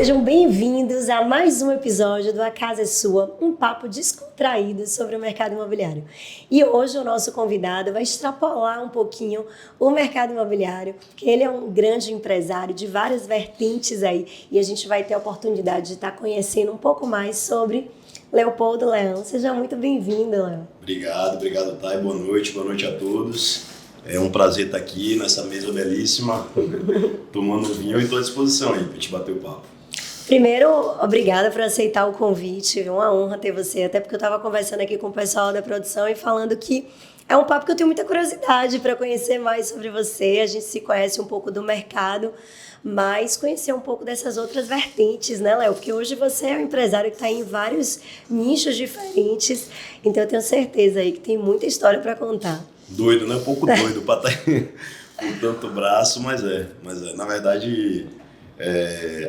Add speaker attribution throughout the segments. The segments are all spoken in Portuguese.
Speaker 1: Sejam bem-vindos a mais um episódio do A Casa é Sua, um papo descontraído sobre o mercado imobiliário. E hoje o nosso convidado vai extrapolar um pouquinho o mercado imobiliário, porque ele é um grande empresário de várias vertentes aí, e a gente vai ter a oportunidade de estar conhecendo um pouco mais sobre Leopoldo Leão. Seja muito bem-vindo, Leão.
Speaker 2: Obrigado, Thay. Boa noite a todos. É um prazer estar aqui nessa mesa belíssima, tomando vinho e estou à disposição aí para a gente bater o papo.
Speaker 1: Primeiro, obrigada por aceitar o convite, é uma honra ter você, até porque eu estava conversando aqui com o pessoal da produção e falando que é um papo que eu tenho muita curiosidade para conhecer mais sobre você. A gente se conhece um pouco do mercado, mas conhecer um pouco dessas outras vertentes, né, Léo? Porque hoje você é um empresário que está em vários nichos diferentes, então eu tenho certeza aí que tem muita história para contar.
Speaker 2: Doido, né? Um pouco doido para estar com tanto braço, mas é. Na verdade,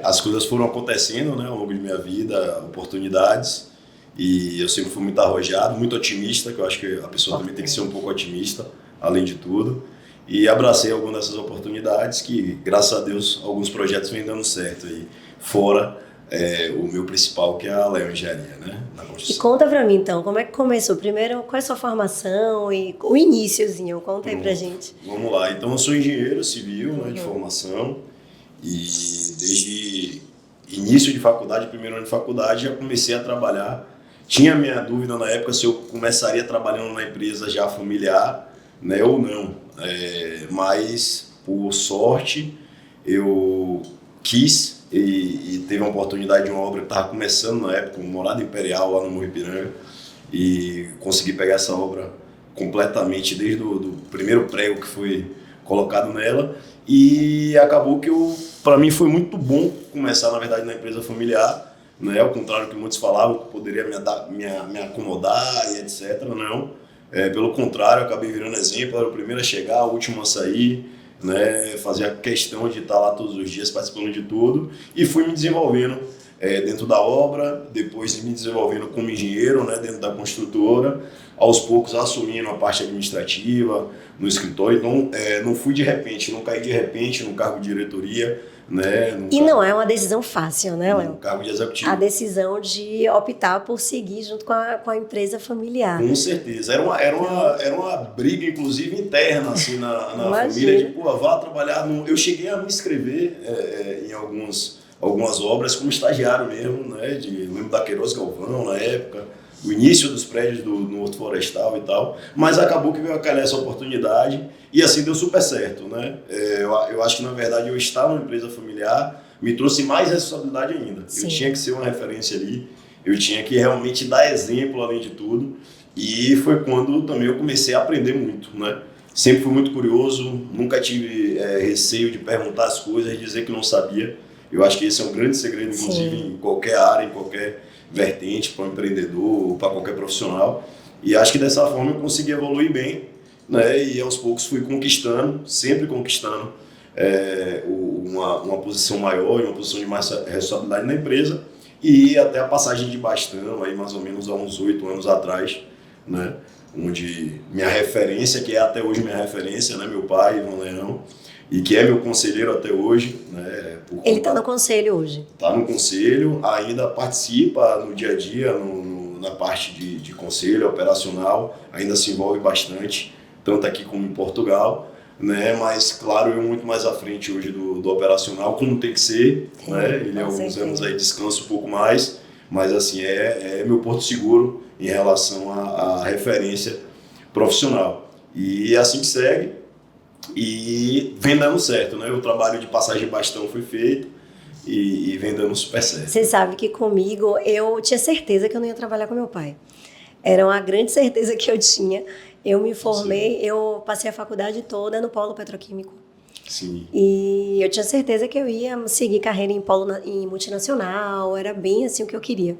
Speaker 2: as coisas foram acontecendo, né, ao longo de minha vida, oportunidades, e eu sempre fui muito arrojado, muito otimista, que eu acho que a pessoa também tem que ser um pouco otimista, além de tudo, e abracei algumas dessas oportunidades que, graças a Deus, alguns projetos vêm dando certo aí, fora o meu principal, que é a Leão Engenharia, né?
Speaker 1: E conta pra mim, então, como é que começou? Primeiro, qual é a sua formação e o iniciozinho? Conta aí pra gente.
Speaker 2: Vamos lá. Então, eu sou engenheiro civil, né, de formação, e desde início de faculdade, primeiro ano de faculdade, já comecei a trabalhar. Tinha minha dúvida na época se eu começaria trabalhando na empresa já familiar, né, ou não. Mas, por sorte, eu quis e teve uma oportunidade de uma obra que estava começando na época, um Morada Imperial lá no Morro Ipiranga, e consegui pegar essa obra completamente desde do primeiro prego que foi colocado nela, e acabou que para mim foi muito bom começar, na verdade, na empresa familiar, né? Ao contrário do que muitos falavam, que poderia me acomodar e etc. Não. Pelo contrário, eu acabei virando exemplo, era o primeiro a chegar, o último a sair, né? Fazia questão de estar lá todos os dias participando de tudo, e fui me desenvolvendo dentro da obra, depois me desenvolvendo como engenheiro, né, dentro da construtora, aos poucos assumindo a parte administrativa no escritório. Então não fui de repente, não caí de repente no cargo de diretoria, né?
Speaker 1: Não é uma decisão fácil, né, Léo?
Speaker 2: No cargo de executivo.
Speaker 1: A decisão de optar por seguir junto com a empresa familiar.
Speaker 2: Com certeza. Era uma briga, inclusive, interna, assim, na família, de, vá trabalhar no... Eu cheguei a me inscrever em algumas obras como estagiário mesmo, né? Lembro da Queiroz Galvão, na época, o início dos prédios no Horto Florestal e tal, mas acabou que veio a calhar essa oportunidade e assim deu super certo, né? Eu acho que, na verdade, eu estar numa empresa familiar me trouxe mais responsabilidade ainda. Sim. Eu tinha que ser uma referência ali, eu tinha que realmente dar exemplo além de tudo, e foi quando também eu comecei a aprender muito, né? Sempre fui muito curioso, nunca tive receio de perguntar as coisas e dizer que não sabia. Eu acho que esse é um grande segredo, inclusive, em qualquer área, em qualquer vertente, para um empreendedor, para qualquer profissional. E acho que dessa forma eu consegui evoluir bem, né? E aos poucos fui conquistando, sempre conquistando uma posição maior, uma posição de mais responsabilidade na empresa, e até a passagem de bastão, aí mais ou menos há uns 8 anos atrás, né? Onde minha referência, que é até hoje minha referência, né? Meu pai, Ivan Leão, e que é meu conselheiro até hoje, né?
Speaker 1: Ele está no conselho hoje?
Speaker 2: Está no conselho, ainda participa no dia a dia, na parte de conselho operacional, ainda se envolve bastante, tanto aqui como em Portugal, né? Mas, claro, eu muito mais à frente hoje do operacional, como tem que ser, né? Ele há alguns anos aí descansa um pouco mais, mas assim, é meu porto seguro em relação à referência profissional. E é assim que segue. E vem dando certo, né? O trabalho de passagem de bastão foi feito e vem dando super certo.
Speaker 1: Você sabe que comigo, eu tinha certeza que eu não ia trabalhar com meu pai. Era uma grande certeza que eu tinha. Eu me formei, eu passei a faculdade toda no polo petroquímico.
Speaker 2: Sim.
Speaker 1: E eu tinha certeza que eu ia seguir carreira em multinacional, era bem assim o que eu queria.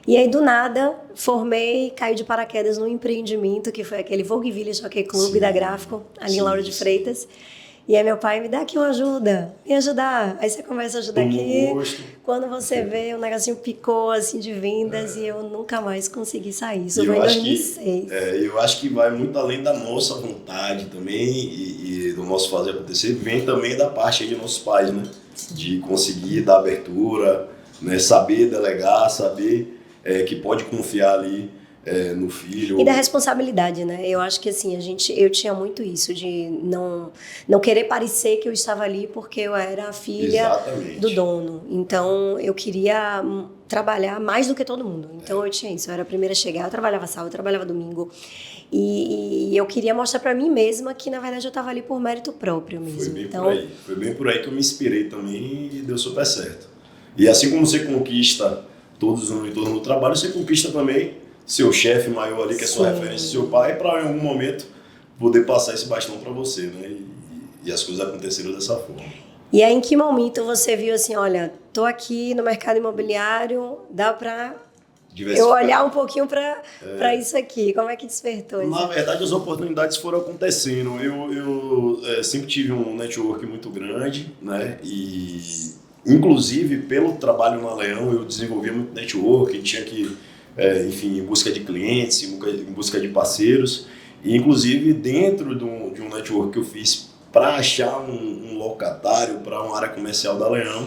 Speaker 1: E aí, do nada, formei, caí de paraquedas num empreendimento, que foi aquele Vogue Village Jockey Club da Gráfico, ali em Lauro de Freitas. E aí meu pai, me dá aqui uma ajuda, me ajudar. Aí você começa a ajudar aqui. Quando você vê, o negocinho picou assim de vendas e eu nunca mais consegui sair. Isso foi em 2006.
Speaker 2: Eu acho que vai muito além da nossa vontade também e do nosso fazer acontecer. Vem também da parte aí de nossos pais, né? de conseguir dar abertura, né, saber delegar, saber que pode confiar ali no filho.
Speaker 1: E da responsabilidade, né? Eu acho que assim, eu tinha muito isso de não querer parecer que eu estava ali porque eu era a filha
Speaker 2: Exatamente.
Speaker 1: do dono. Então eu queria trabalhar mais do que todo mundo. Então eu tinha isso, eu era a primeira a chegar, eu trabalhava sábado, eu trabalhava domingo. E eu queria mostrar para mim mesma que na verdade eu estava ali por mérito próprio mesmo.
Speaker 2: Foi bem por aí que eu me inspirei também e deu super certo. E assim como você conquista todos no entorno do trabalho, você conquista também seu chefe maior ali, que é sua referência, seu pai, para em algum momento poder passar esse bastão para você, né? E as coisas aconteceram dessa forma.
Speaker 1: E aí, em que momento você viu assim, olha, tô aqui no mercado imobiliário, dá para eu olhar um pouquinho para isso aqui? Como é que despertou isso?
Speaker 2: Na verdade, as oportunidades foram acontecendo. Eu sempre tive um network muito grande, né? E inclusive pelo trabalho na Leão eu desenvolvia muito network, tinha que enfim, em busca de clientes, em busca de parceiros, e inclusive dentro de um network que eu fiz para achar um locatário para uma área comercial da Leão,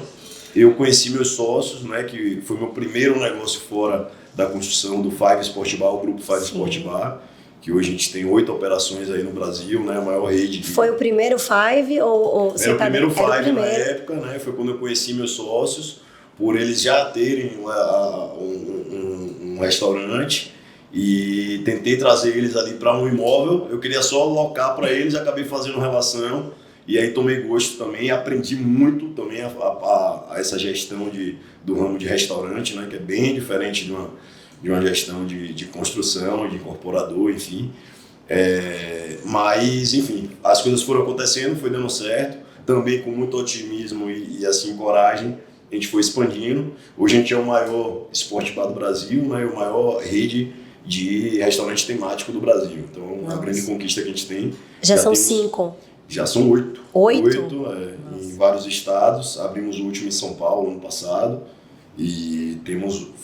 Speaker 2: eu conheci meus sócios, né, que foi meu primeiro negócio fora da construção do Five Sport Bar, o grupo Five Sport Bar, que hoje a gente tem 8 operações aí no Brasil, né, a maior rede.
Speaker 1: Foi o primeiro Five ou você
Speaker 2: era o primeiro Five na época, né, foi quando eu conheci meus sócios, por eles já terem um restaurante, e tentei trazer eles ali para um imóvel. Eu queria só alocar para eles, acabei fazendo relação e aí tomei gosto também, aprendi muito também a essa gestão do ramo de restaurante, né, que é bem diferente de uma gestão de construção, de incorporador, enfim. Mas, enfim, as coisas foram acontecendo, foi dando certo, também com muito otimismo e assim, coragem. A gente foi expandindo. Hoje a gente é o maior Sport Bar do Brasil, né? O maior rede de restaurante temático do Brasil. Então, a grande conquista que a gente tem.
Speaker 1: Já são 5?
Speaker 2: Já são 8.
Speaker 1: 8?
Speaker 2: Em vários estados. Abrimos o último em São Paulo, ano passado. E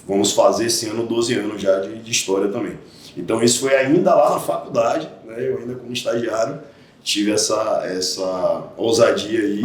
Speaker 2: vamos fazer esse ano 12 anos já de história também. Então, isso foi ainda lá na faculdade, né? Eu ainda como estagiário tive essa ousadia aí.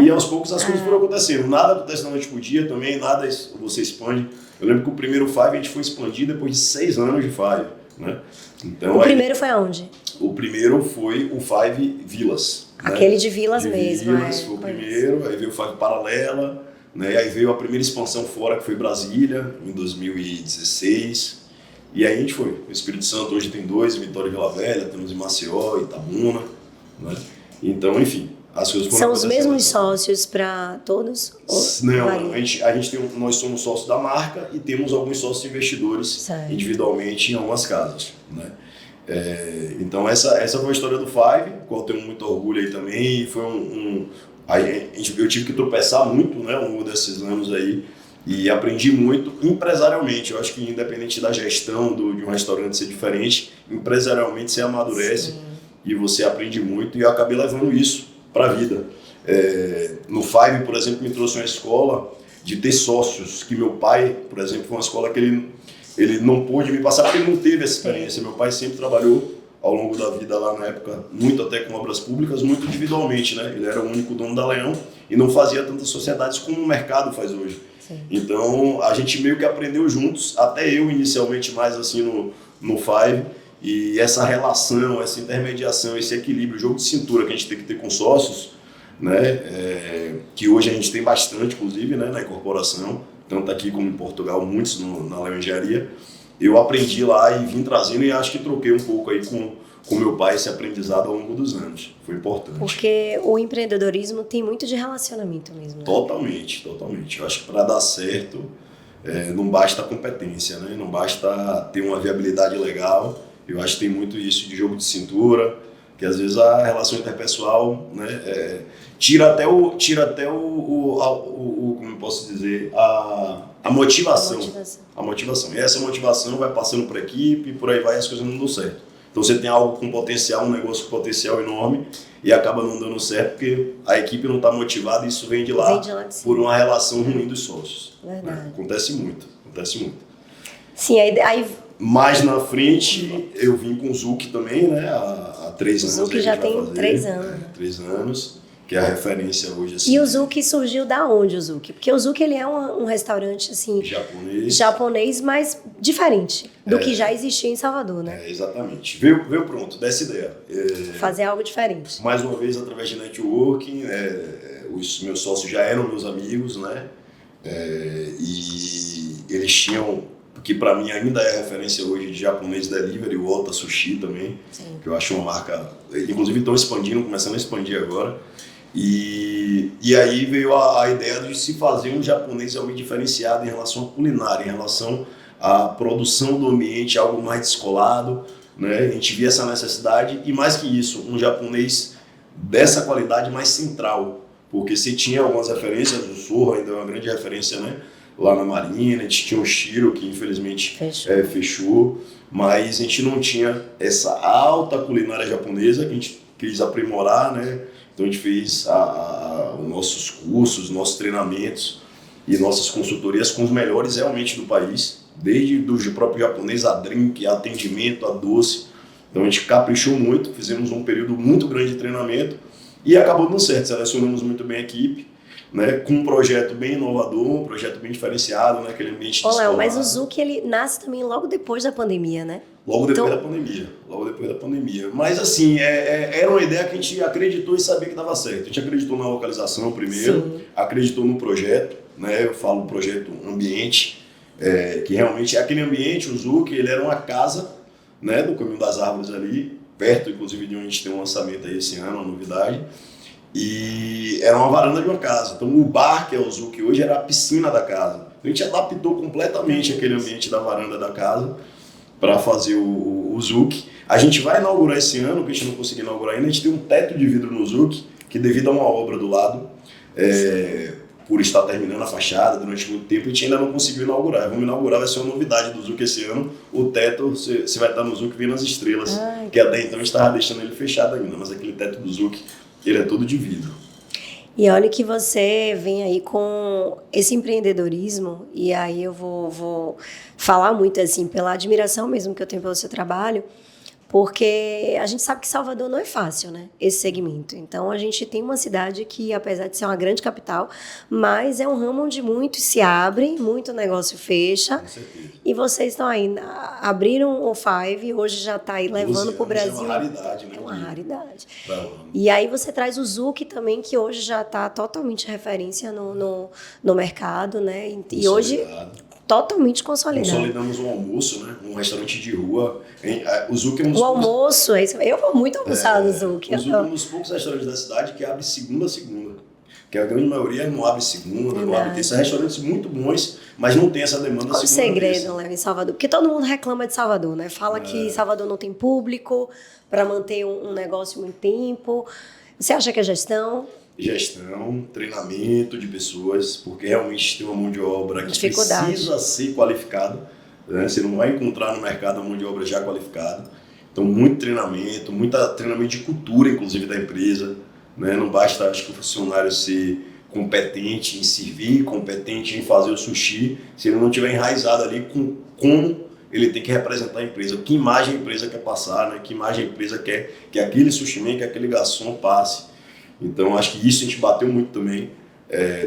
Speaker 2: E aos poucos as coisas foram acontecendo. Nada acontece da noite pro dia também, nada você expande. Eu lembro que o primeiro Five a gente foi expandir depois de 6 anos de Five, né? Então,
Speaker 1: primeiro foi aonde?
Speaker 2: O primeiro foi o Five Vilas.
Speaker 1: Aquele, né? De Vilas mesmo.
Speaker 2: Vilas foi o primeiro, aí veio o Five Paralela, né? Aí veio a primeira expansão fora, que foi Brasília, em 2016. E aí a gente foi. O Espírito Santo hoje tem 2, Vitória e Vila Velha, temos em Maceió, Itabuna, né? Então, enfim, as coisas foram.
Speaker 1: São os mesmos sócios para todos?
Speaker 2: Não, nós somos sócios da marca e temos alguns sócios investidores individualmente em algumas casas, né? Então essa foi a história do Five, qual eu tenho muito orgulho aí também. Foi eu tive que tropeçar muito, né, ao longo desses anos aí. E aprendi muito empresarialmente. Eu acho que independente da gestão de um restaurante ser diferente, empresarialmente você amadurece. Sim. E você aprende muito, e eu acabei levando isso para a vida. No Five, por exemplo, me trouxe uma escola de ter sócios, que meu pai, por exemplo, foi uma escola que ele não pôde me passar porque ele não teve essa experiência. Meu pai sempre trabalhou ao longo da vida lá na época, muito até com obras públicas, muito individualmente, né? Ele era o único dono da Leão e não fazia tantas sociedades como o mercado faz hoje. Sim. Então, a gente meio que aprendeu juntos, até eu inicialmente mais assim no Five, e essa relação, essa intermediação, esse equilíbrio, o jogo de cintura que a gente tem que ter com sócios, né? Que hoje a gente tem bastante, inclusive, né, na incorporação, tanto aqui como em Portugal, muitos na Leão Engenharia. Eu aprendi lá e vim trazendo, e acho que troquei um pouco aí com meu pai esse aprendizado ao longo dos anos. Foi importante.
Speaker 1: Porque o empreendedorismo tem muito de relacionamento mesmo. Né?
Speaker 2: Totalmente. Eu acho que para dar certo não basta a competência, né? Não basta ter uma viabilidade legal. Eu acho que tem muito isso de jogo de cintura, que às vezes a relação interpessoal, né, tira até o como eu posso dizer, a motivação. A motivação. E essa motivação vai passando por equipe, e por aí vai, as coisas não dão certo. Então você tem algo com potencial, um negócio com potencial enorme, e acaba não dando certo porque a equipe não está motivada, e isso vem de lá por uma relação ruim dos sócios. Né? Acontece muito.
Speaker 1: Sim, aí...
Speaker 2: Mais na frente, eu vim com o Zuc também, né? Há 3 anos.
Speaker 1: O Zuc já tem 3 anos.
Speaker 2: 3 anos. que é a referência hoje. Assim,
Speaker 1: e o Zuki surgiu da onde, o Zuki? Porque o Zuki, ele é um restaurante, assim, japonês, mas diferente do que já existia em Salvador, né?
Speaker 2: Exatamente. Veio pronto, dessa ideia.
Speaker 1: Fazer algo diferente.
Speaker 2: Mais uma vez, através de networking, os meus sócios já eram meus amigos, né? E eles tinham, que para mim ainda é referência hoje de japonês delivery, o Ota Sushi também, Sim. que eu acho uma marca, inclusive estão expandindo, começando a expandir agora. E aí veio a ideia de se fazer um japonês realmente diferenciado em relação à culinária, em relação à produção do ambiente, algo mais descolado, né? A gente via essa necessidade e mais que isso, um japonês dessa qualidade mais central, porque se tinha algumas referências, o Sorro ainda é uma grande referência, né? Lá na Marina, a gente tinha o Shiro, que infelizmente fechou, mas a gente não tinha essa alta culinária japonesa que a gente quis aprimorar, né? Então a gente fez os nossos cursos, nossos treinamentos e nossas consultorias com os melhores realmente do país, desde do próprio japonês a drink, a atendimento, a doce. Então a gente caprichou muito, fizemos um período muito grande de treinamento e acabou dando certo, selecionamos muito bem a equipe, né, com um projeto bem inovador, um projeto bem diferenciado, né, aquele ambiente
Speaker 1: de Léo, mas o Zuki, ele nasce também logo depois da pandemia, né?
Speaker 2: Logo depois da pandemia. Mas assim, era uma ideia que a gente acreditou e sabia que dava certo. A gente acreditou na localização primeiro, Sim. acreditou no projeto, né? Eu falo projeto ambiente, que realmente é aquele ambiente, o Zuki, ele era uma casa, né, do Caminho das Árvores ali, perto inclusive de onde a gente tem um lançamento aí esse ano, uma novidade. E era uma varanda de uma casa. Então o bar, que é o Zuki hoje, era a piscina da casa. A gente adaptou completamente aquele ambiente da varanda da casa para fazer o Zuki. A gente vai inaugurar esse ano, que a gente não conseguiu inaugurar ainda, a gente tem um teto de vidro no Zuki, que devido a uma obra do lado, por estar terminando a fachada durante muito tempo, a gente ainda não conseguiu inaugurar. Vamos inaugurar, vai ser uma novidade do Zuki esse ano. O teto, você vai estar no Zuki vendo as estrelas, que até então a gente estava deixando ele fechado ainda, mas aquele teto do Zuki, ele é todo de vidro.
Speaker 1: E olha que você vem aí com esse empreendedorismo, e aí eu vou falar muito assim, pela admiração mesmo que eu tenho pelo seu trabalho, porque a gente sabe que Salvador não é fácil, né? Esse segmento. Então, a gente tem uma cidade que, apesar de ser uma grande capital, mas é um ramo onde muito se abre, muito negócio fecha.
Speaker 2: Com certeza.
Speaker 1: E vocês estão aí, abriram o Five, hoje já está aí levando para o Brasil.
Speaker 2: É uma raridade, né?
Speaker 1: É uma raridade. E aí você traz o Zuki também, que hoje já está totalmente referência no mercado, né? E hoje totalmente consolidado.
Speaker 2: Consolidamos um almoço, né? Um restaurante de rua. O Zuki é
Speaker 1: o almoço, eu vou muito almoçar no Zuki.
Speaker 2: O Zuki é um dos poucos restaurantes da cidade que abre segunda a segunda. Que a grande maioria não abre segunda, não abre terça. São restaurantes muito bons, mas não tem essa demanda
Speaker 1: Qual
Speaker 2: segunda.
Speaker 1: Qual o segredo, Léo, em Salvador? Porque todo mundo reclama de Salvador, né? Fala que Salvador não tem público para manter um negócio muito tempo. Você acha que é gestão?
Speaker 2: Gestão, treinamento de pessoas, porque realmente tem uma mão de obra que precisa ser qualificada, né? Você não vai encontrar no mercado uma mão de obra já qualificada. Então, muito treinamento de cultura, inclusive, da empresa, né? Não basta, acho que o funcionário ser competente em servir, competente em fazer o sushi, se ele não tiver enraizado ali com como ele tem que representar a empresa, que imagem a empresa quer passar, né? Que imagem a empresa quer que aquele sushi man, que aquele garçom passe. Então, acho que isso a gente bateu muito também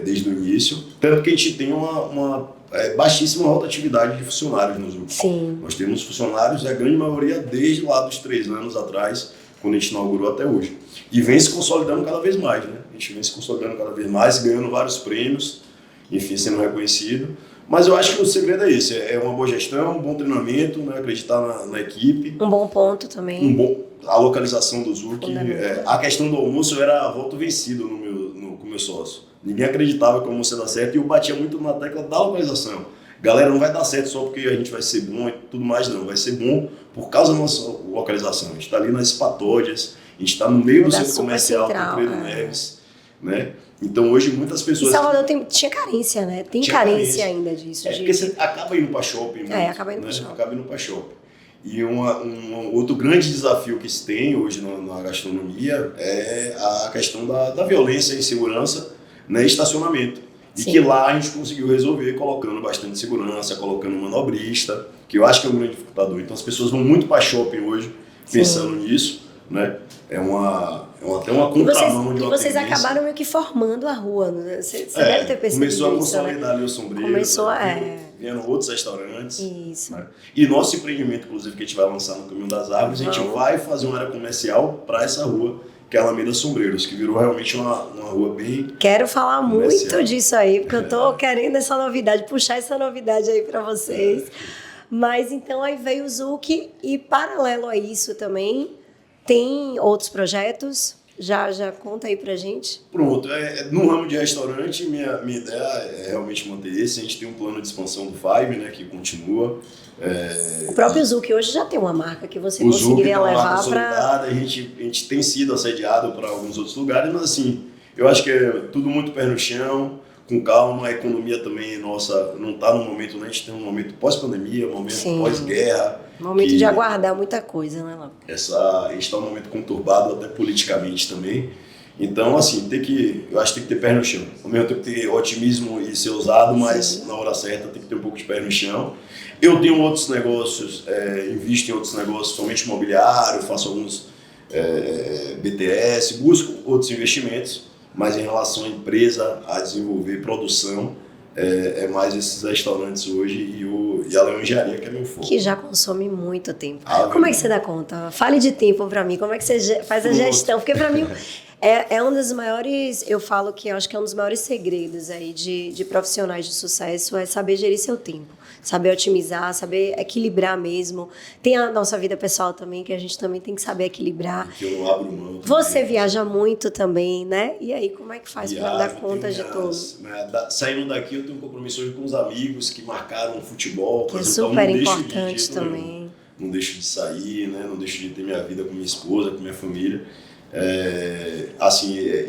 Speaker 2: desde o início. Tanto que a gente tem uma baixíssima rotatividade de funcionários no Zuki.
Speaker 1: Sim.
Speaker 2: Nós temos funcionários, a grande maioria, desde lá dos 3 anos atrás, quando a gente inaugurou até hoje. E vem se consolidando cada vez mais, né? A gente vem se consolidando cada vez mais, ganhando vários prêmios, enfim, sendo reconhecido. Mas eu acho que o segredo é esse, é uma boa gestão, um bom treinamento, né? Acreditar na equipe.
Speaker 1: Um bom ponto também.
Speaker 2: A localização do Zuki. A questão do almoço era voto vencido com o meu sócio. Ninguém acreditava que o almoço ia dar certo e eu batia muito na tecla da localização. Galera, não vai dar certo só porque a gente vai ser bom e tudo mais, não. Vai ser bom por causa da nossa localização. A gente está ali nas Patódias, a gente está no meio do centro comercial do Pedro Neves, né? Então hoje muitas pessoas...
Speaker 1: E Salvador tinha carência, né? Tem carência ainda disso.
Speaker 2: Porque você acaba indo para shopping. Muito,
Speaker 1: acaba indo
Speaker 2: para shopping. E um outro grande desafio que se tem hoje na gastronomia é a questão da violência e insegurança, né, estacionamento. E que lá a gente conseguiu resolver colocando bastante segurança, colocando manobrista, que eu acho que é um grande dificultador. Então as pessoas vão muito para shopping hoje pensando nisso, né? É até uma contramão de
Speaker 1: E
Speaker 2: uma
Speaker 1: vocês
Speaker 2: tendência.
Speaker 1: acabaram meio que formando a rua, né? Você deve ter percebido isso,
Speaker 2: Começou a
Speaker 1: né?
Speaker 2: consolidar ali o Sombreiro,
Speaker 1: Começou
Speaker 2: vieram outros restaurantes.
Speaker 1: Isso.
Speaker 2: Né? E nosso empreendimento, inclusive, que a gente vai lançar no Caminho das Árvores, a gente vai fazer uma área comercial para essa rua, que é a Alameda Sombreiros, que virou realmente uma rua bem...
Speaker 1: Quero falar
Speaker 2: comercial.
Speaker 1: muito disso aí, porque eu tô querendo essa novidade, puxar essa novidade aí para vocês. Mas então aí veio o Zuki e paralelo a isso também, tem outros projetos? Já conta aí pra gente.
Speaker 2: Pronto, no ramo de restaurante, minha ideia é realmente manter esse. A gente tem um plano de expansão do Five, né, que continua.
Speaker 1: O próprio Zuki hoje já tem uma marca que você
Speaker 2: O Zuki
Speaker 1: conseguiria
Speaker 2: tem uma marca
Speaker 1: levar
Speaker 2: consolidada, a gente tem sido assediado para alguns outros lugares, mas assim, eu acho que é tudo muito pé no chão, com calma. A economia também nossa não está no momento, né? A gente tem um momento pós-pandemia, um momento pós-guerra.
Speaker 1: Momento de aguardar muita coisa, né, Léo?
Speaker 2: A gente está num momento conturbado até politicamente também. Então, assim, eu acho que tem que ter pé no chão. Ao mesmo tempo ter otimismo e ser ousado, mas na hora certa tem que ter um pouco de pé no chão. Eu tenho outros negócios, invisto em outros negócios, somente imobiliário, faço alguns BTS, busco outros investimentos, mas em relação à empresa, a desenvolver produção, é mais esses restaurantes hoje e a Leão Engenharia, que é meu foco.
Speaker 1: Que já consome muito tempo. Como é que você dá conta? Fale de tempo pra mim, como é que você faz a gestão? Porque pra mim é um dos maiores, eu falo que eu acho que é um dos maiores segredos aí de profissionais de sucesso, é saber gerir seu tempo. Saber otimizar, saber equilibrar mesmo. Tem a nossa vida pessoal também, que a gente também tem que saber equilibrar.
Speaker 2: Que eu não abro mão.
Speaker 1: Você viaja muito também, né? E aí, como é que faz para dar conta de tudo?
Speaker 2: Saindo daqui, eu tenho um compromisso hoje com os amigos que marcaram futebol.
Speaker 1: Que é super importante também.
Speaker 2: Não deixo de sair, né? Não deixo de ter minha vida com minha esposa, com minha família.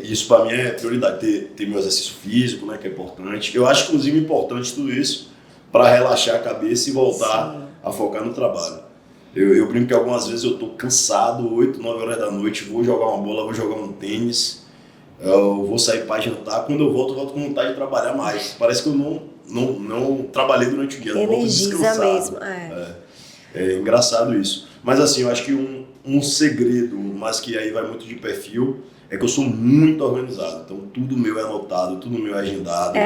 Speaker 2: Isso para mim é prioridade, ter meu exercício físico, né? Que é importante. Eu acho, inclusive, importante tudo isso para relaxar a cabeça e voltar a focar no trabalho. Eu brinco que algumas vezes eu estou cansado, 8, 9 horas da noite, vou jogar uma bola, vou jogar um tênis, eu vou sair para jantar. Quando eu volto com vontade de trabalhar mais. Parece que eu não trabalhei durante o dia.
Speaker 1: Energiza mesmo.
Speaker 2: É engraçado isso. Mas assim, eu acho que um segredo, mas que aí vai muito de perfil, é que eu sou muito organizado. Então tudo meu é anotado, tudo meu é agendado.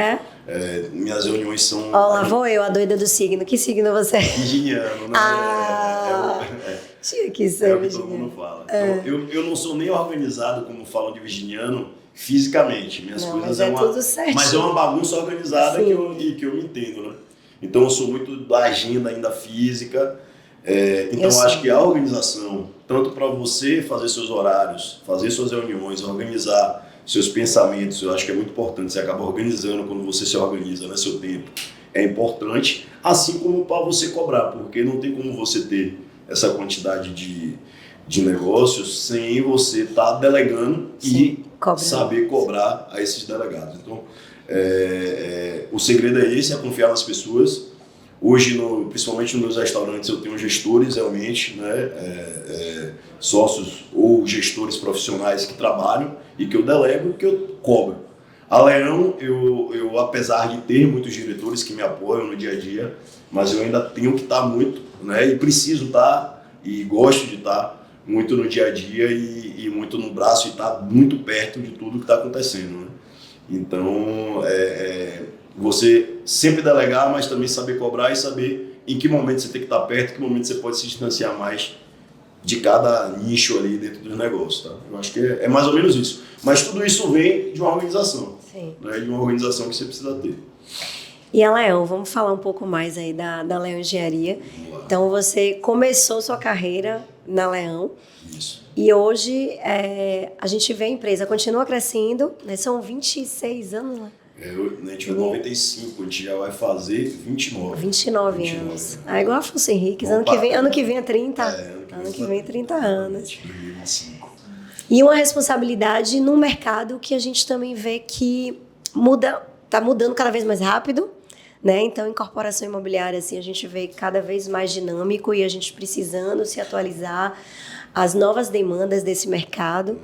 Speaker 2: Minhas reuniões são...
Speaker 1: Lá vou eu, a doida do signo. Que signo você é?
Speaker 2: Virginiano, né?
Speaker 1: Tinha que ser
Speaker 2: é o que todo mundo fala. Então, eu não sou nem organizado, como falam de virginiano, fisicamente. Minhas coisas
Speaker 1: tudo certinho.
Speaker 2: Mas é uma bagunça organizada que eu me entendo, né? Então eu sou muito da agenda ainda física. Então eu acho que a organização, tanto para você fazer seus horários, fazer suas reuniões, organizar seus pensamentos, eu acho que é muito importante. Você acaba organizando quando você se organiza, né? Seu tempo é importante, assim como para você cobrar, porque não tem como você ter essa quantidade de negócios sem você estar delegando e saber cobrar a esses delegados. Então, o segredo é esse, é confiar nas pessoas. Hoje, principalmente nos meus restaurantes, eu tenho gestores realmente, né, sócios ou gestores profissionais que trabalham e que eu delego e que eu cobro. A Leão, eu apesar de ter muitos diretores que me apoiam no dia a dia, mas eu ainda tenho que estar muito, né, e preciso estar, e gosto de estar muito no dia a dia e muito no braço e estar muito perto de tudo que está acontecendo, né? Então, você sempre delegar, mas também saber cobrar e saber em que momento você tem que estar perto, em que momento você pode se distanciar mais de cada nicho ali dentro dos negócios, tá? Eu acho que é mais ou menos isso. Mas tudo isso vem de uma organização, né? De uma organização que você precisa ter.
Speaker 1: E a Leão, vamos falar um pouco mais aí da Leão Engenharia. Então você começou sua carreira na Leão.
Speaker 2: Isso.
Speaker 1: E hoje a gente vê a empresa continua crescendo, né? São 26 anos, né?
Speaker 2: A gente vai 95, a gente já vai fazer 29.
Speaker 1: 29 anos. Igual Afonso Henriques, ano que vem é 30. Ano que vem é 30 anos.
Speaker 2: 2025.
Speaker 1: E uma responsabilidade num mercado que a gente também vê que está mudando cada vez mais rápido, né? Então, incorporação imobiliária, assim, a gente vê cada vez mais dinâmico e a gente precisando se atualizar às novas demandas desse mercado,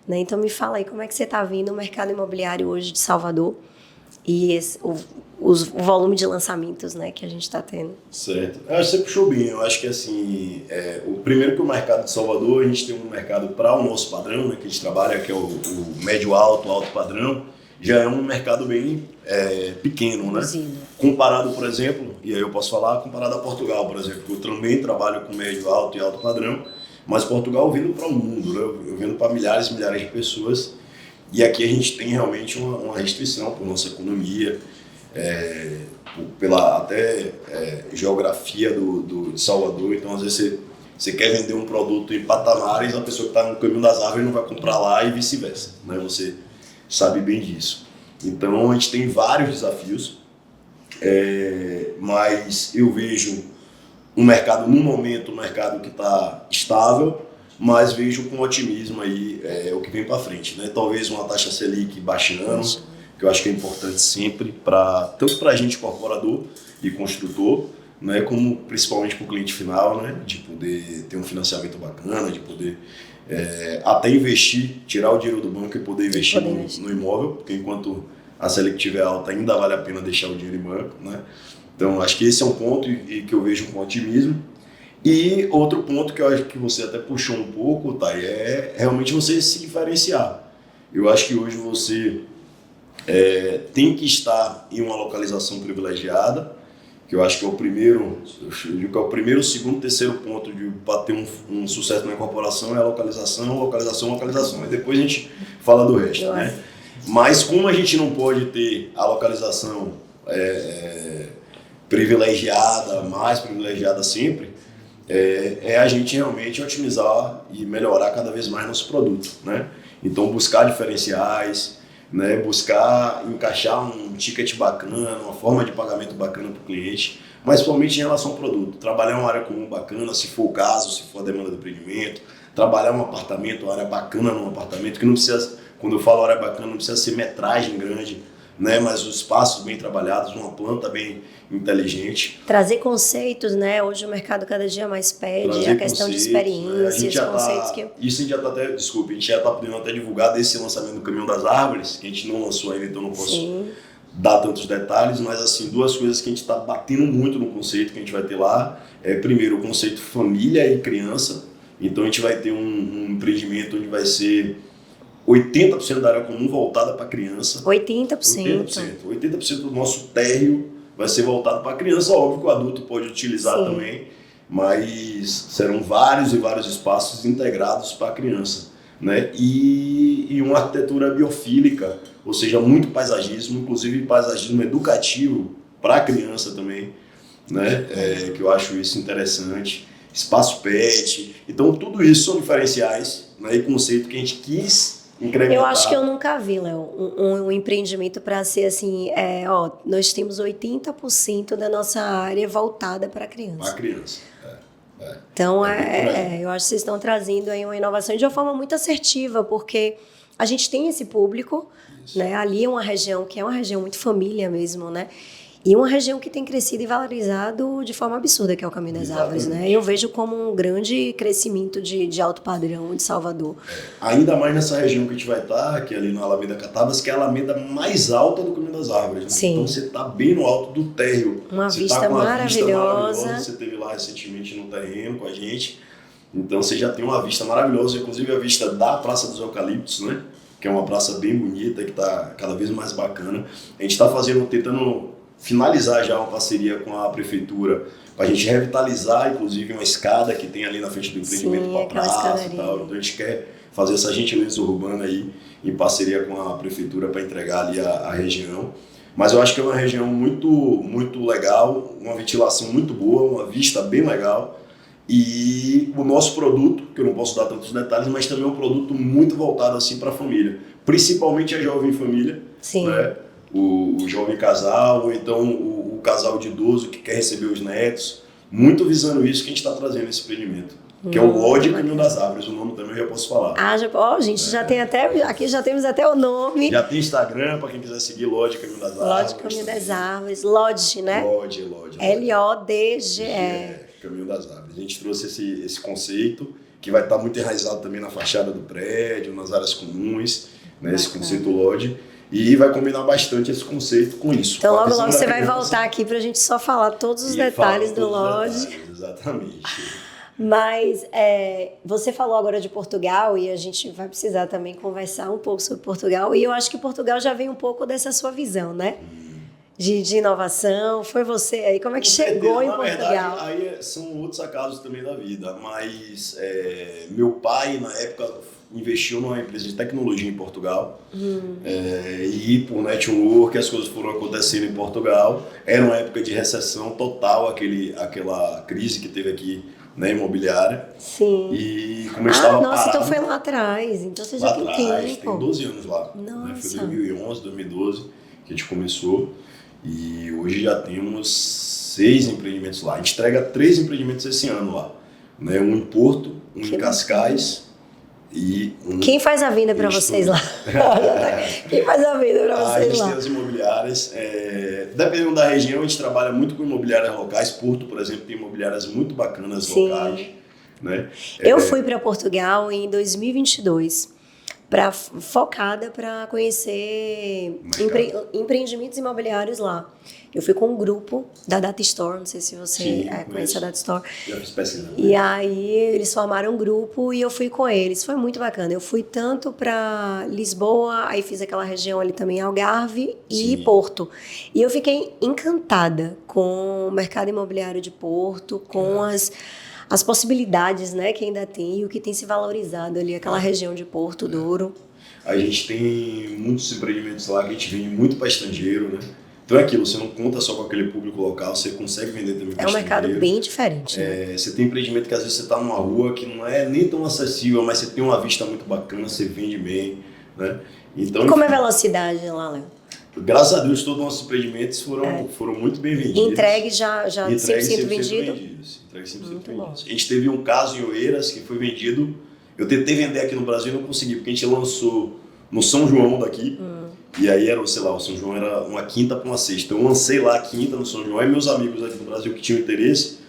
Speaker 1: né? Então, me fala aí, como é que você está vendo o mercado imobiliário hoje de Salvador? e o volume de lançamentos, né, que a gente está tendo.
Speaker 2: Certo. Eu acho que você puxou bem. Eu acho que assim, o primeiro que o mercado de Salvador, a gente tem um mercado para o nosso padrão, né, que a gente trabalha, que é o médio alto, alto padrão, já é um mercado bem pequeno, né? Comparado, por exemplo, e aí eu posso falar, comparado a Portugal, por exemplo, que eu também trabalho com médio alto e alto padrão, mas Portugal eu vendo para o mundo, né? Eu vendo para milhares e milhares de pessoas, e aqui a gente tem realmente uma restrição por nossa economia, pela até geografia de Salvador. Então às vezes você quer vender um produto em patamares, a pessoa que está no caminho das árvores não vai comprar lá e vice-versa, né? Você sabe bem disso. Então a gente tem vários desafios, mas eu vejo um mercado, no momento, um mercado que está estável, mas vejo com otimismo aí o que vem para frente, né? Talvez uma taxa Selic baixando, que eu acho que é importante sempre, tanto para a gente incorporador e construtor, né, como principalmente para o cliente final, né, de poder ter um financiamento bacana, de poder até investir, tirar o dinheiro do banco e poder investir no imóvel, porque enquanto a Selic estiver alta ainda vale a pena deixar o dinheiro em banco, né? Então acho que esse é um ponto e que eu vejo com otimismo. E outro ponto que eu acho que você até puxou um pouco, Thay, é realmente você se diferenciar. Eu acho que hoje você tem que estar em uma localização privilegiada, que eu acho que é o primeiro, o segundo, terceiro ponto para ter um sucesso na incorporação é a localização, localização, localização. E depois a gente fala do resto, né? Mas como a gente não pode ter a localização privilegiada, mais privilegiada sempre, a gente realmente otimizar e melhorar cada vez mais nosso produto, né? Então buscar diferenciais, né? Buscar encaixar um ticket bacana, uma forma de pagamento bacana para o cliente, mas principalmente em relação ao produto. Trabalhar uma área comum bacana, se for o caso, se for a demanda do empreendimento, trabalhar um apartamento, uma área bacana num apartamento, que não precisa, quando eu falo área bacana, não precisa ser metragem grande, né? Mas os espaços bem trabalhados, uma planta bem inteligente.
Speaker 1: Trazer conceitos, né? Hoje o mercado cada dia mais pede a questão de experiências, conceitos que...
Speaker 2: Isso a gente já está até, desculpa, a gente já está podendo até divulgar desse lançamento do Caminho das Árvores, que a gente não lançou ainda, então não posso dar tantos detalhes, mas assim, duas coisas que a gente está batendo muito no conceito que a gente vai ter lá. Primeiro, o conceito família e criança. Então a gente vai ter um empreendimento onde vai ser 80% da área comum voltada para criança.
Speaker 1: 80%.
Speaker 2: 80% do nosso térreo vai ser voltado para criança. Óbvio que o adulto pode utilizar também, mas serão vários e vários espaços integrados para a criança, né? E uma arquitetura biofílica, ou seja, muito paisagismo, inclusive paisagismo educativo para a criança também, né? Que eu acho isso interessante. Espaço pet. Então tudo isso são diferenciais, né? E conceito que a gente quis incrementar.
Speaker 1: Eu acho que eu nunca vi, Léo, um empreendimento para ser assim, nós temos 80% da nossa área voltada para criança.
Speaker 2: Para criança,
Speaker 1: Então, eu acho que vocês estão trazendo aí uma inovação de uma forma muito assertiva, porque a gente tem esse público, né? Ali é uma região que é uma região muito família mesmo, né? E uma região que tem crescido e valorizado de forma absurda, que é o Caminho das Árvores, né? Eu vejo como um grande crescimento de alto padrão de Salvador.
Speaker 2: Ainda mais nessa região que a gente vai estar, que é ali na Alameda Catavas, que é a alameda mais alta do Caminho das Árvores. Né?
Speaker 1: Sim.
Speaker 2: Então você está bem no alto do térreo.
Speaker 1: Uma
Speaker 2: você
Speaker 1: vista
Speaker 2: tá com
Speaker 1: maravilhosa.
Speaker 2: Você esteve lá recentemente no terreno com a gente. Então você já tem uma vista maravilhosa, inclusive a vista da Praça dos Eucaliptos, né? Que é uma praça bem bonita, que está cada vez mais bacana. A gente está tentando finalizar já uma parceria com a prefeitura para a gente revitalizar, inclusive, uma escada que tem ali na frente do empreendimento com a praça e tal. Então a gente quer fazer essa gentileza urbana aí em parceria com a prefeitura para entregar ali a região. Mas eu acho que é uma região muito, muito legal, uma ventilação muito boa, uma vista bem legal. E o nosso produto, que eu não posso dar tantos detalhes, mas também é um produto muito voltado assim para a família, principalmente a jovem família, né? O jovem casal, ou então o casal de idoso que quer receber os netos, muito visando isso que a gente está trazendo esse experimento, que é o Lodge Caminho das Árvores, o nome também eu já posso falar.
Speaker 1: Já tem aqui já temos até o nome.
Speaker 2: Já tem Instagram para quem quiser seguir Lodge Caminho das Árvores.
Speaker 1: Lodge Caminho das Árvores, Lodge, né?
Speaker 2: Lodge.
Speaker 1: L-O-D-G-E.
Speaker 2: Caminho das Árvores. A gente trouxe esse conceito que vai estar muito enraizado também na fachada do prédio, nas áreas comuns, né? Esse conceito Lodge. E vai combinar bastante esse conceito com isso.
Speaker 1: Então, logo você vai voltar aqui para a gente só falar todos os detalhes do Lodge.
Speaker 2: Exatamente.
Speaker 1: Mas você falou agora de Portugal e a gente vai precisar também conversar um pouco sobre Portugal. E eu acho que Portugal já vem um pouco dessa sua visão, né? De inovação. Foi você aí. Como é que chegou em Portugal?
Speaker 2: Na verdade, aí são outros acasos também da vida. Mas meu pai, na época, investiu numa empresa de tecnologia em Portugal. E por network as coisas foram acontecendo em Portugal. Era uma época de recessão total, aquela crise que teve aqui na imobiliária.
Speaker 1: Sim.
Speaker 2: E como eu estava
Speaker 1: nossa,
Speaker 2: parado,
Speaker 1: então foi lá atrás. Então você já
Speaker 2: lá
Speaker 1: tem
Speaker 2: atrás,
Speaker 1: tempo.
Speaker 2: tem 12 anos lá.
Speaker 1: Nossa.
Speaker 2: Né? Foi 2011, 2012 que a gente começou. E hoje já temos 6 empreendimentos lá. A gente entrega 3 empreendimentos esse ano lá. Né? Um em Porto, um em Cascais e um...
Speaker 1: Quem faz a venda para vocês lá? Quem faz a venda para vocês lá?
Speaker 2: A gente tem as imobiliárias. Dependendo da região, a gente trabalha muito com imobiliárias locais. Porto, por exemplo, tem imobiliárias muito bacanas locais. Né?
Speaker 1: Eu fui para Portugal em 2022. Focada para conhecer empreendimentos imobiliários lá. Eu fui com um grupo da Data Store, não sei se você conhece a Data Store.
Speaker 2: Já fiz pesquisa.
Speaker 1: E aí eles formaram um grupo e eu fui com eles. Foi muito bacana. Eu fui tanto para Lisboa, aí fiz aquela região ali também, Algarve e Porto. E eu fiquei encantada com o mercado imobiliário de Porto, com as possibilidades, né, que ainda tem e o que tem se valorizado ali, aquela região de Porto, Douro.
Speaker 2: A gente tem muitos empreendimentos lá que a gente vende muito para estrangeiro, né? Então é aquilo, você não conta só com aquele público local, você consegue vender também para estrangeiro.
Speaker 1: É um mercado bem diferente, né?
Speaker 2: Você tem empreendimento que às vezes você está numa rua que não é nem tão acessível, mas você tem uma vista muito bacana, você vende bem, né? Então,
Speaker 1: e como é a velocidade lá, Léo?
Speaker 2: Graças a Deus, todos os nossos empreendimentos foram muito bem vendidos.
Speaker 1: Entregues já 100% vendido?
Speaker 2: Entregues 100% vendidos. A gente teve um caso em Oeiras que foi vendido. Eu tentei vender aqui no Brasil e não consegui, porque a gente lançou no São João daqui. E aí era, sei lá, o São João era uma quinta para uma sexta. Eu lancei lá a quinta no São João. Aí meus amigos aqui no Brasil que tinham interesse,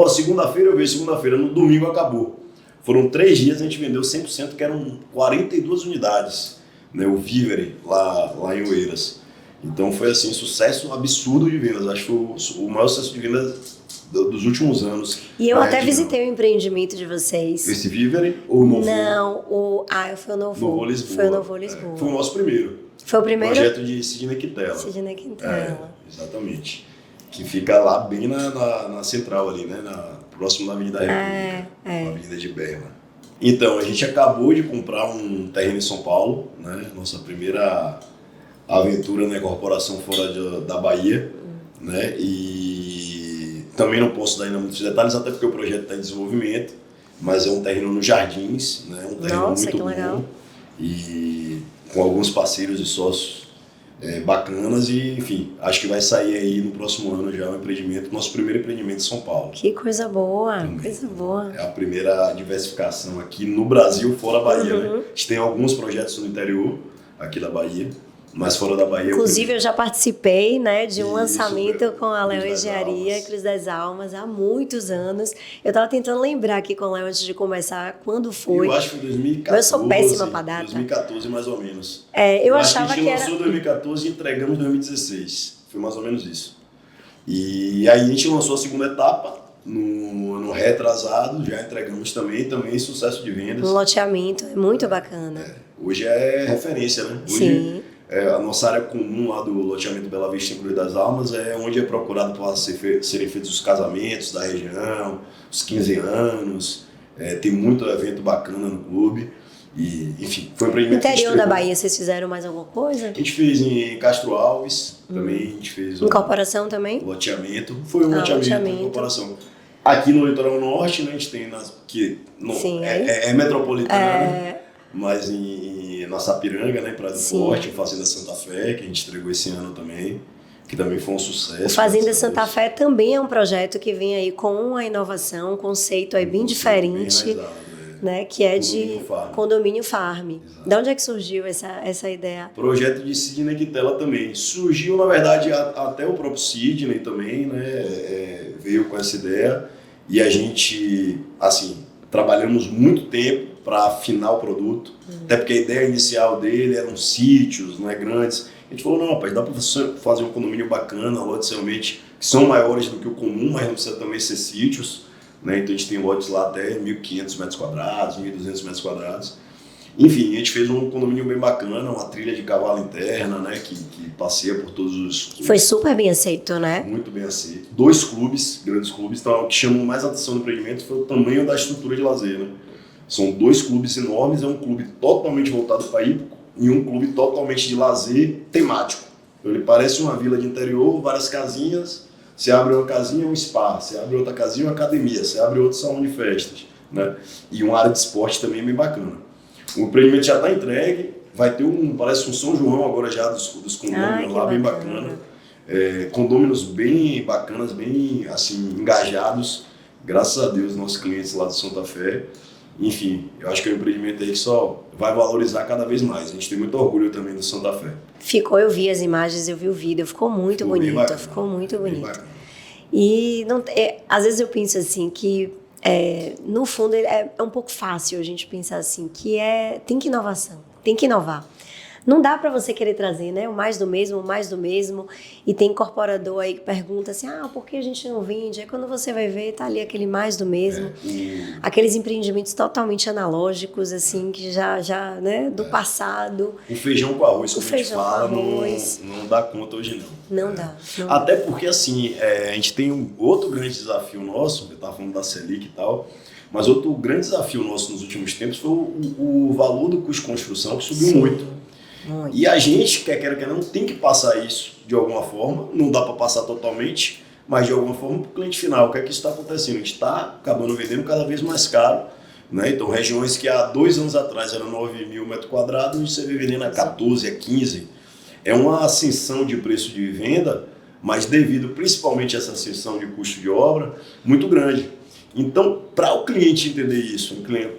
Speaker 2: segunda-feira eu vejo, segunda-feira, no domingo acabou. Foram 3 dias, a gente vendeu 100%, que eram 42 unidades, né, o Vivere, lá em Oeiras. Então foi assim, sucesso absurdo de vendas. Acho que foi o maior sucesso de vendas dos últimos anos.
Speaker 1: E eu até visitei o empreendimento de vocês.
Speaker 2: Esse Vivere ou o Novo?
Speaker 1: Não, foi o Novo.
Speaker 2: Novo Lisboa.
Speaker 1: Foi o Novo Lisboa.
Speaker 2: Foi o nosso primeiro.
Speaker 1: Foi o primeiro?
Speaker 2: Projeto de Sidney Quintela.
Speaker 1: Sidney Quintela.
Speaker 2: Exatamente. Que fica lá bem na central ali, né? Próximo da Avenida República. Na Avenida de Berna. Então, a gente acabou de comprar um terreno em São Paulo, né? Nossa primeira aventura na incorporação fora da Bahia, né? E também não posso dar ainda muitos detalhes, até porque o projeto está em desenvolvimento, mas é um terreno nos Jardins, né? Um terreno muito bom. Legal. E com alguns parceiros e sócios bacanas e, enfim, acho que vai sair aí no próximo ano já um empreendimento, nosso primeiro empreendimento em São Paulo.
Speaker 1: Que coisa boa, coisa boa.
Speaker 2: É a primeira diversificação aqui no Brasil, fora a Bahia, né? A gente tem alguns projetos no interior aqui da Bahia, mas fora da Bahia...
Speaker 1: Inclusive, eu já participei, né, de um lançamento com a Léo Engenharia, Cruz das Almas, há muitos anos. Eu estava tentando lembrar aqui com o Léo antes de começar quando foi.
Speaker 2: Eu acho que foi 2014.
Speaker 1: Mas eu sou péssima para data.
Speaker 2: 2014, mais ou menos.
Speaker 1: Eu achava que
Speaker 2: a gente lançou em 2014 e entregamos em 2016. Foi mais ou menos isso. E aí a gente lançou a segunda etapa, no ano retrasado, já entregamos também sucesso de vendas.
Speaker 1: Um loteamento, é muito bacana.
Speaker 2: Hoje é referência, né? Hoje,
Speaker 1: sim.
Speaker 2: A nossa área comum lá do loteamento Bela Vista em Cruz das Almas é onde é procurado para serem feitos os casamentos da região, os 15 anos, tem muito evento bacana no clube. E, enfim, foi um empreendimento.
Speaker 1: No interior da Bahia, vocês fizeram mais alguma coisa?
Speaker 2: A gente fez em Castro Alves, também a gente fez.
Speaker 1: Incorporação também?
Speaker 2: Loteamento. Foi um loteamento, incorporação. Aqui no litoral norte, né, a gente tem é metropolitana, mas na Sapiranga, né, Praia do Forte, Fazenda Santa Fé, que a gente entregou esse ano também, que também foi um sucesso.
Speaker 1: O Fazenda Santa Fé também é um projeto que vem aí com a inovação, um conceito aí bem diferente. Bem né, que é de Condomínio Farm. De onde é que surgiu essa ideia?
Speaker 2: Projeto de Sidney Quintela também. Surgiu, na verdade, até o próprio Sidney também, veio com essa ideia. E a gente, assim, trabalhamos muito tempo para afinar o produto, até porque a ideia inicial dele eram sítios, né, grandes. A gente falou, não, rapaz, dá para você fazer um condomínio bacana, lotes realmente que são maiores do que o comum, mas não precisa também ser sítios, né? Então a gente tem lotes lá até 1.500 metros quadrados, 1.200 metros quadrados. Enfim, a gente fez um condomínio bem bacana, uma trilha de cavalo interna, né, que passeia por todos os...
Speaker 1: Foi super bem aceito, né?
Speaker 2: Muito bem aceito. 2 clubes, grandes clubes. Então, o que chamou mais atenção no empreendimento foi o tamanho da estrutura de lazer, né? São 2 clubes enormes, é um clube totalmente voltado para hípico e um clube totalmente de lazer temático. Então, ele parece uma vila de interior, várias casinhas. Você abre uma casinha, um spa. Você abre outra casinha, uma academia. Você abre outro salão de festas, né? E uma área de esporte também bem bacana. O empreendimento já está entregue, vai ter parece um São João agora já dos condôminos lá, bem bacana. Condôminos bem bacanas, bem assim, engajados, graças a Deus, nossos clientes lá do Santa Fé. Enfim, eu acho que é um empreendimento aí que só vai valorizar cada vez mais. A gente tem muito orgulho também do Santa Fé.
Speaker 1: Eu vi as imagens, eu vi o vídeo, ficou muito bonito, ficou muito bonito. E não, às vezes eu penso assim que no fundo é um pouco fácil a gente pensar assim, que tem que inovação, tem que inovar. Não dá para você querer trazer, né, o mais do mesmo, e tem incorporador aí que pergunta assim, por que a gente não vende? Aí quando você vai ver, tá ali aquele mais do mesmo, aqueles empreendimentos totalmente analógicos, assim, que já né, do passado.
Speaker 2: O feijão com arroz, como a gente fala, não dá conta hoje não.
Speaker 1: Não dá.
Speaker 2: Até porque, assim, a gente tem um outro grande desafio nosso, eu estava falando da Selic e tal, mas outro grande desafio nosso nos últimos tempos foi o valor do custo de construção, que subiu muito. E a gente, quer não, tem que passar isso de alguma forma, não dá para passar totalmente, mas de alguma forma para o cliente final. O que é que isso está acontecendo? A gente está acabando vendendo cada vez mais caro, né? Então, regiões que há 2 anos atrás eram 9.000 metros quadrados, você vem vendendo a 14, a 15. É uma ascensão de preço de venda, mas devido principalmente a essa ascensão de custo de obra, muito grande. Então, para o cliente entender isso, o cliente,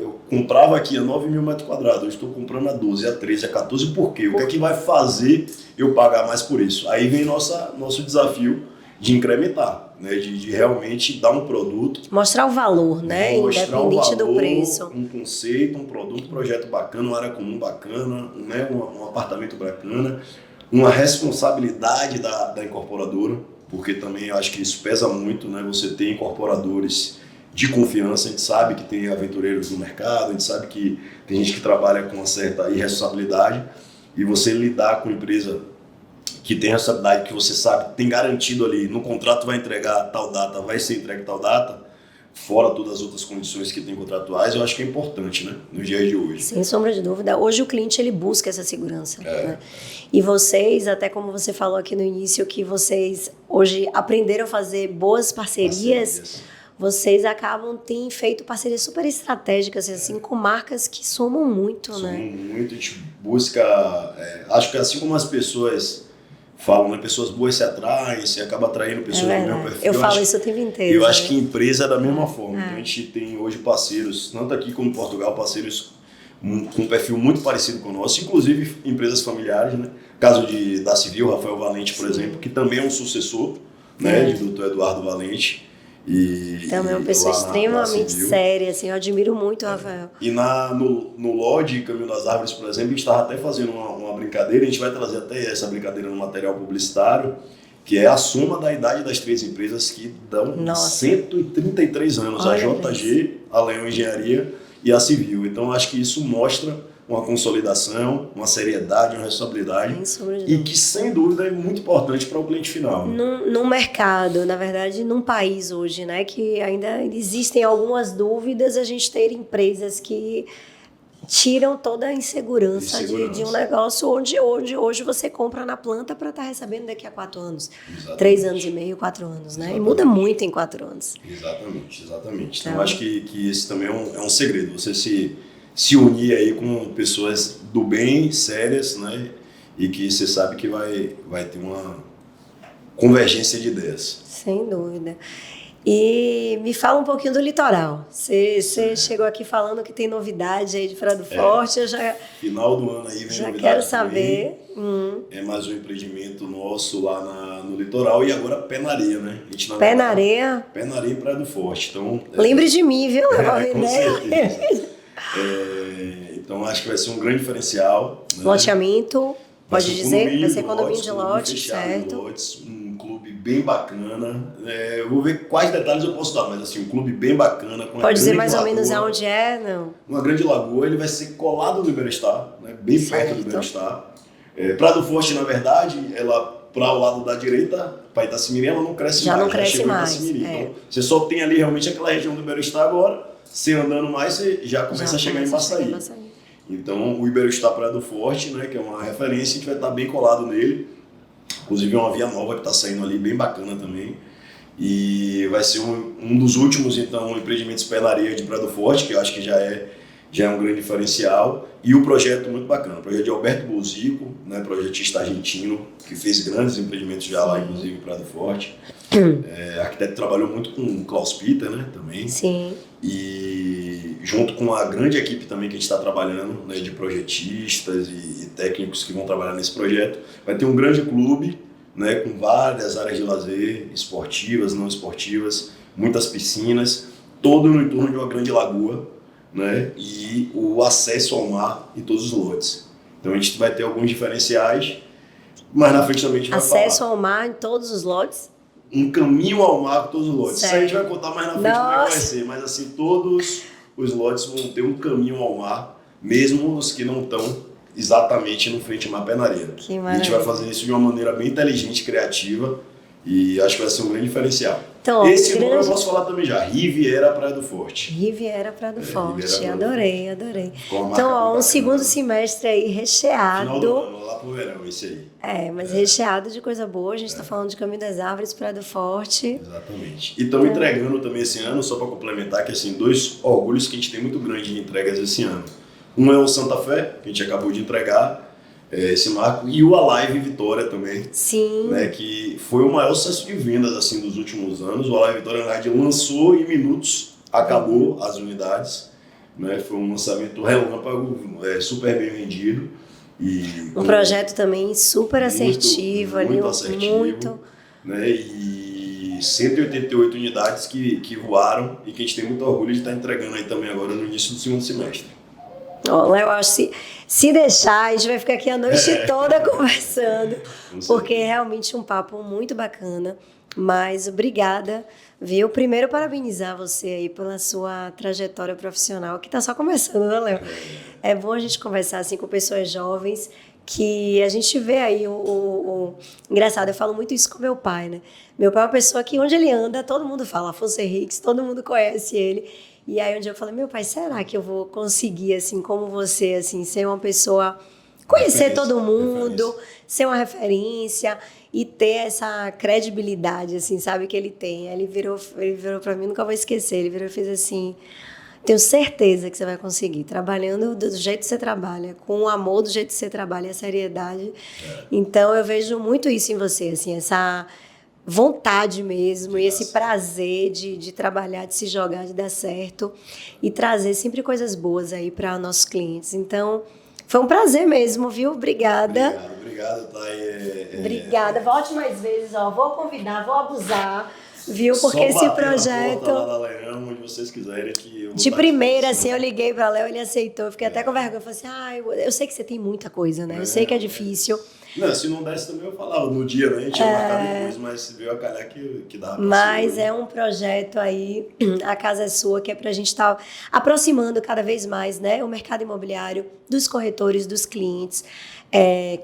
Speaker 2: eu comprava aqui a 9.000 metros quadrados, eu estou comprando a 12, a 13, a 14, por quê? O que é que vai fazer eu pagar mais por isso? Aí vem nosso desafio de incrementar, né? De realmente dar um produto.
Speaker 1: Mostrar o valor, né? Independente do preço.
Speaker 2: Um conceito, um produto, um projeto bacana, uma área comum bacana, né? Um apartamento bacana, uma responsabilidade da incorporadora, porque também eu acho que isso pesa muito, né? Você tem incorporadores de confiança, a gente sabe que tem aventureiros no mercado, a gente sabe que tem gente que trabalha com uma certa irresponsabilidade, e você lidar com uma empresa que tem responsabilidade, que você sabe, tem garantido ali, no contrato vai entregar tal data, vai ser entregue tal data, fora todas as outras condições que tem contratuais, eu acho que é importante, né, nos dias de hoje.
Speaker 1: Sem sombra de dúvida. Hoje o cliente ele busca essa segurança. Né? E vocês, até como você falou aqui no início, que vocês hoje aprenderam a fazer boas parcerias. Vocês têm feito parcerias super estratégicas, assim, com marcas que somam muito, né?
Speaker 2: Somam muito, a gente busca, acho que assim como as pessoas falam, né? Pessoas boas se atraem, se acaba atraindo pessoas do mesmo perfil.
Speaker 1: Eu falo isso o tempo inteiro.
Speaker 2: Eu acho que empresa é da mesma forma. Então a gente tem hoje parceiros, tanto aqui como em Portugal, parceiros com um perfil muito parecido com o nosso, inclusive empresas familiares, né? Caso da Civil, Rafael Valente, por exemplo, que também é um sucessor, né? De Dr. Eduardo Valente.
Speaker 1: Também é uma pessoa extremamente séria, assim, eu admiro muito o Rafael.
Speaker 2: E no Lodge Caminho das Árvores, por exemplo, a gente estava até fazendo uma brincadeira, a gente vai trazer até essa brincadeira no material publicitário, que é a soma da idade das 3 empresas que dão 133 anos, a JG, a Leão Engenharia e a Civil. Então, acho que isso mostra uma consolidação, uma seriedade, uma responsabilidade, e que, sem dúvida, é muito importante para o cliente final. Né?
Speaker 1: No mercado, na verdade, num país hoje, né, que ainda existem algumas dúvidas, a gente ter empresas que tiram toda a insegurança de um negócio onde hoje você compra na planta para estar recebendo daqui a 4 anos. Exatamente. 3 anos e meio, 4 anos, né? Exatamente. E muda muito em 4 anos.
Speaker 2: Exatamente. Então, acho que esse também é um segredo. Você se unir aí com pessoas do bem, sérias, né? E que você sabe que vai ter uma convergência de ideias.
Speaker 1: Sem dúvida. E me fala um pouquinho do litoral. Você chegou aqui falando que tem novidade aí de Praia do Forte. Eu já,
Speaker 2: final do ano aí vem
Speaker 1: já
Speaker 2: novidade.
Speaker 1: Quero saber.
Speaker 2: É mais um empreendimento nosso lá no litoral, e agora pé na areia, né?
Speaker 1: Pé na areia?
Speaker 2: Pé na areia em Praia do Forte. Então,
Speaker 1: lembre de mim, viu?
Speaker 2: Com certeza. Então acho que vai ser um grande diferencial. Né?
Speaker 1: Loteamento, pode dizer? Vai ser condomínio de
Speaker 2: lote,
Speaker 1: lote, certo?
Speaker 2: lotes, um clube bem bacana. Eu vou ver quais detalhes eu posso dar, mas assim, um clube bem bacana. Com
Speaker 1: Pode dizer mais
Speaker 2: lagoa,
Speaker 1: ou menos aonde é? Não.
Speaker 2: Uma grande lagoa, ele vai ser colado do Iberostar, né? Bem perto do Iberostar. Prado Forte, na verdade, ela para o lado da direita, para Itacimirim, ela não cresce
Speaker 1: já
Speaker 2: mais.
Speaker 1: Não cresce mais.
Speaker 2: Então, você só tem ali realmente aquela região do Iberostar agora. Você andando mais, você já começa a chegar em Baçaí. Então, o Iberostar Prado Forte, né, que é uma referência, a gente vai estar bem colado nele. Inclusive, é uma via nova que está saindo ali, bem bacana também. E vai ser um dos últimos, então, empreendimentos pé na areia de Prado Forte, que eu acho que já é um grande diferencial. E o projeto muito bacana, o projeto de Alberto Bozico, né, projetista argentino, que fez grandes empreendimentos já lá, inclusive em Prado Forte. Arquiteto trabalhou muito com o Klaus Peter, né, também.
Speaker 1: Sim.
Speaker 2: E junto com a grande equipe também que a gente está trabalhando, né, de projetistas e técnicos que vão trabalhar nesse projeto, vai ter um grande clube, né, com várias áreas de lazer, esportivas, não esportivas, muitas piscinas, todo no entorno de uma grande lagoa, né, e o acesso ao mar em todos os lotes. Então a gente vai ter alguns diferenciais, mas na frente também a gente vai falar.
Speaker 1: Acesso ao mar em todos os lotes?
Speaker 2: Um caminho ao mar com todos os lotes.
Speaker 1: Certo.
Speaker 2: Isso a gente vai contar mais na frente como é que vai ser, mas assim, todos os lotes vão ter um caminho ao mar, mesmo os que não estão exatamente no frente ao mar pé na areia.
Speaker 1: Que
Speaker 2: a gente vai fazer isso de uma maneira bem inteligente, criativa, e acho que vai ser um grande diferencial.
Speaker 1: Então,
Speaker 2: esse nome eu posso falar também já, Riviera Praia do Forte.
Speaker 1: Riviera Praia do Forte,
Speaker 2: Riviera
Speaker 1: adorei. Então, ó, um segundo semestre aí recheado.
Speaker 2: Final do ano, lá pro verão, esse aí.
Speaker 1: Mas recheado de coisa boa, a gente está falando de Caminho das Árvores, Praia do Forte.
Speaker 2: Exatamente. E estamos entregando também esse ano, só para complementar, que assim, 2 orgulhos que a gente tem muito grande de entregas esse ano. Um é o Santa Fé, que a gente acabou de entregar, esse marco, e o Alive Vitória também.
Speaker 1: Sim.
Speaker 2: Né, que foi o maior sucesso de vendas assim, dos últimos anos. O Alive Vitória, na verdade, lançou em minutos, acabou as unidades. Né, foi um lançamento relâmpago, super bem vendido. E
Speaker 1: um projeto também super assertivo.
Speaker 2: Muito assertivo. Né, e 188 unidades que voaram e que a gente tem muito orgulho de estar entregando aí também agora no início do segundo semestre.
Speaker 1: Eu acho que se deixar, a gente vai ficar aqui a noite toda conversando, porque é realmente um papo muito bacana. Mas obrigada, viu? Primeiro, parabenizar você aí pela sua trajetória profissional, que está só começando, né, Léo? É bom a gente conversar assim com pessoas jovens, que a gente vê aí Engraçado, eu falo muito isso com meu pai, né? Meu pai é uma pessoa que onde ele anda, todo mundo fala Afonso Henriques, todo mundo conhece ele. E aí um dia eu falei, meu pai, será que eu vou conseguir, assim, como você, assim, ser uma pessoa, conhecer todo mundo, ser uma referência e ter essa credibilidade, assim, sabe, que ele tem. Aí ele virou pra mim, nunca vou esquecer, ele virou e fez assim, tenho certeza que você vai conseguir, trabalhando do jeito que você trabalha, com o amor do jeito que você trabalha, a seriedade. Então eu vejo muito isso em você, assim, essa vontade mesmo, e esse prazer de trabalhar, de se jogar, de dar certo e trazer sempre coisas boas aí para nossos clientes. Então, foi um prazer mesmo, viu? Obrigada.
Speaker 2: Obrigado, Thay.
Speaker 1: Obrigada. Volte mais vezes, ó. Vou convidar, vou abusar, viu? Porque
Speaker 2: só
Speaker 1: esse projeto...
Speaker 2: Lá da Leão, onde vocês quiserem que eu
Speaker 1: de primeira, assim, eu liguei para Léo, ele aceitou. Eu fiquei até com vergonha. Eu falei assim, eu sei que você tem muita coisa, né? Eu sei que é difícil.
Speaker 2: Não, se não desse também eu falava no dia, né? A gente ia marcar depois, mas veio a calhar que dava pra
Speaker 1: Mas
Speaker 2: ser,
Speaker 1: é um projeto aí, a casa é sua, que é pra gente estar aproximando cada vez mais, né, o mercado imobiliário dos corretores, dos clientes,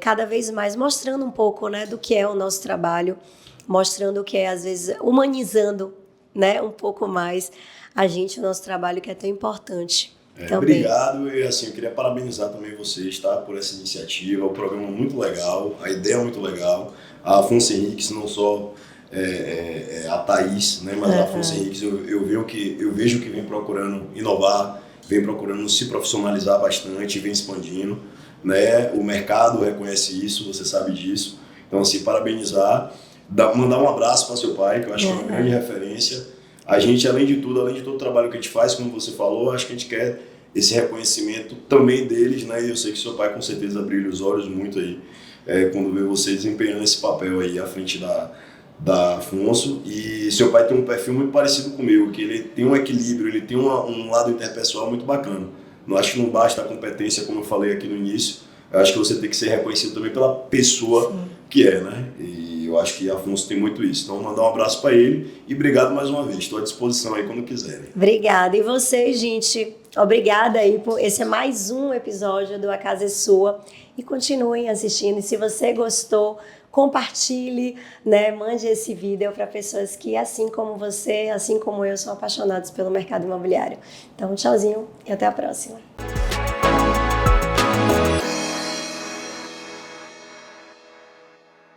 Speaker 1: cada vez mais mostrando um pouco, né, do que é o nosso trabalho, mostrando o que é, às vezes, humanizando, né, um pouco mais a gente, o nosso trabalho, que é tão importante.
Speaker 2: Obrigado, e assim, eu queria parabenizar também vocês, tá, por essa iniciativa, o programa é muito legal, a ideia é muito legal, a Afonso Henriques, não só a Thaís, né, mas a Afonso Henriques, eu vejo que vem procurando inovar, vem procurando se profissionalizar bastante, vem expandindo, né, o mercado reconhece isso, você sabe disso, então assim, parabenizar, mandar um abraço para seu pai, que eu acho que é uma grande referência. A gente, além de tudo, além de todo o trabalho que a gente faz, como você falou, acho que a gente quer esse reconhecimento também deles, né? E eu sei que seu pai com certeza brilha os olhos muito aí quando vê você desempenhando esse papel aí à frente da Afonso. E seu pai tem um perfil muito parecido com o meu, que ele tem um equilíbrio, ele tem um lado interpessoal muito bacana, Não acho que não basta a competência, como eu falei aqui no início. Eu acho que você tem que ser reconhecido também pela pessoa que é, né? E eu acho que Afonso tem muito isso. Então, mandar um abraço para ele e obrigado mais uma vez. Estou à disposição aí quando quiserem.
Speaker 1: Obrigada. E vocês, gente, obrigada aí por... Esse é mais um episódio do A Casa é Sua. E continuem assistindo. E se você gostou, compartilhe, né? Mande esse vídeo para pessoas que, assim como você, assim como eu, são apaixonados pelo mercado imobiliário. Então, tchauzinho e até a próxima.